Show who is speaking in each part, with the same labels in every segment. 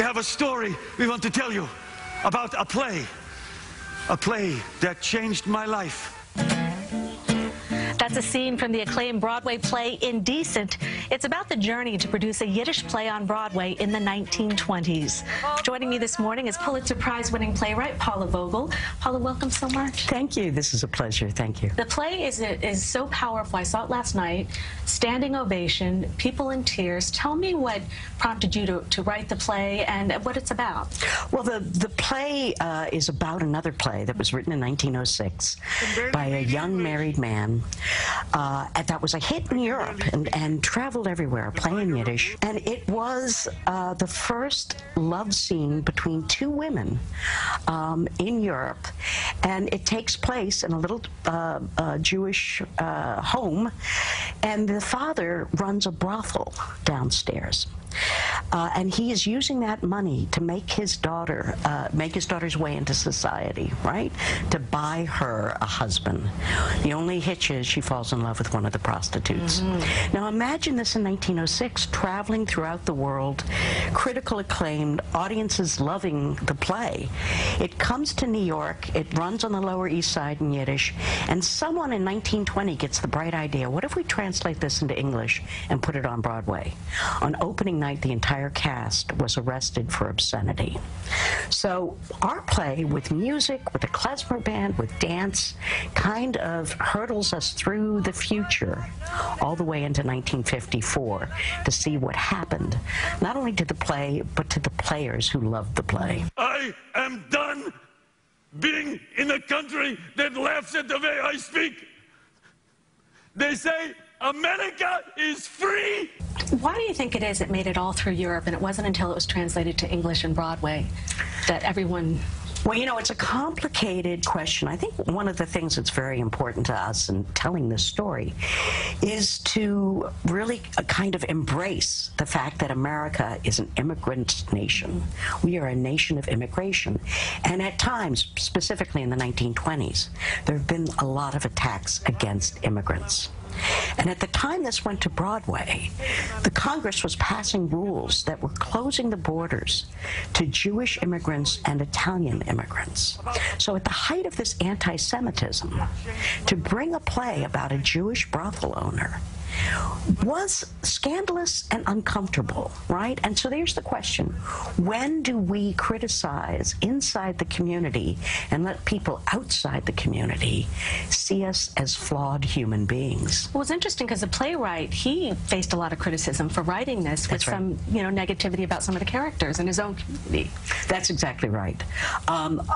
Speaker 1: have a story we want to tell you about a play that changed my life.
Speaker 2: That's a scene from the acclaimed Broadway play Indecent. It's about the journey to produce a Yiddish play on Broadway in the 1920s. Joining me this morning is Pulitzer Prize-winning playwright Paula Vogel. Paula, welcome so much.
Speaker 3: Thank you. This is a pleasure. Thank you.
Speaker 2: The play is so powerful. I saw it last night. Standing ovation, people in tears. Tell me what prompted you to write the play and what it's about.
Speaker 3: Well, the play is about another play that was written in 1906 by a young married man that was a hit in Europe and traveled everywhere playing Yiddish. And it was the first love scene between two women in Europe. And it takes place in a little Jewish home. And the father runs a brothel downstairs. And he is using that money to make his daughter's way into society, right? To buy her a husband. The only hitch is she falls in love with one of the prostitutes. Now imagine this in 1906, traveling throughout the world, critical acclaimed, audiences loving the play. It comes to New York, it runs on the Lower East Side in Yiddish, and someone in 1920 gets the bright idea, what if we translate this into English and put it on Broadway? On opening night, the entire cast was arrested for obscenity. So our play, with music, with a klezmer band, with dance, kind of hurdles us through the future all the way into 1954 to see what happened, not only to the play, but to the players who loved the play.
Speaker 1: I am done being in a country that laughs at the way I speak. They say America is free.
Speaker 2: Why do you think it is it made it all through Europe, and it wasn't until it was translated to English and Broadway that everyone...
Speaker 3: Well, you know, it's a complicated question. I think one of the things that's very important to us in telling this story is to really kind of embrace the fact that America is an immigrant nation. We are a nation of immigration. And at times, specifically in the 1920s, there have been a lot of attacks against immigrants. And at the time this went to Broadway, the Congress was passing rules that were closing the borders to Jewish immigrants and Italian immigrants. So at the height of this anti-Semitism, to bring a play about a Jewish brothel owner was scandalous and uncomfortable, right? And so there's the question, when do we criticize inside the community and let people outside the community see us as flawed human beings?
Speaker 2: Well, it's interesting because the playwright, he faced a lot of criticism for writing this with some, you know, negativity about some of the characters in his own community.
Speaker 3: That's exactly right.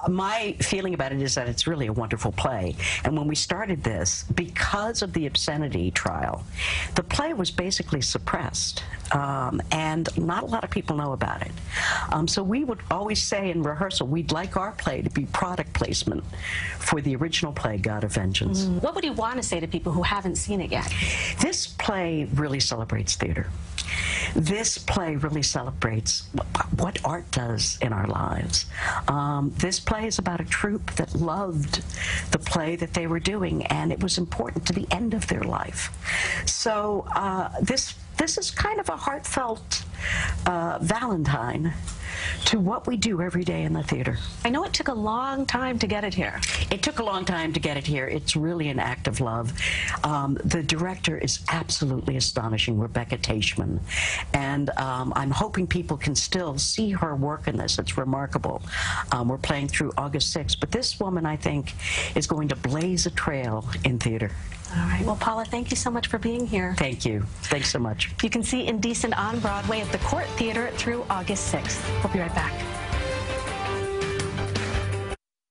Speaker 3: My feeling about it is that it's really a wonderful play. And when we started this, because of the obscenity trial, the play was basically suppressed, and not a lot of people know about it. So we would always say in rehearsal, we'd like our play to be product placement for the original play, God of Vengeance.
Speaker 2: What would you want to say to people who haven't seen it yet?
Speaker 3: This play really celebrates theater. This play really celebrates what art does in our lives. This play is about a troupe that loved the play that they were doing, and it was important to the end of their life. So this is kind of a heartfelt Valentine to what we do every day in the theater.
Speaker 2: I know it took a long time to get it here.
Speaker 3: It took a long time to get it here. It's really an act of love. The director is absolutely astonishing, Rebecca Teichman. And I'm hoping people can still see her work in this. It's remarkable. We're playing through August 6th. But this woman, I think, is going to blaze a trail in theater.
Speaker 2: All right. Well, Paula, thank you so much for being here.
Speaker 3: Thank you. Thanks so much.
Speaker 2: You can see Indecent on Broadway at the Court Theater through August 6th. We'll be right back.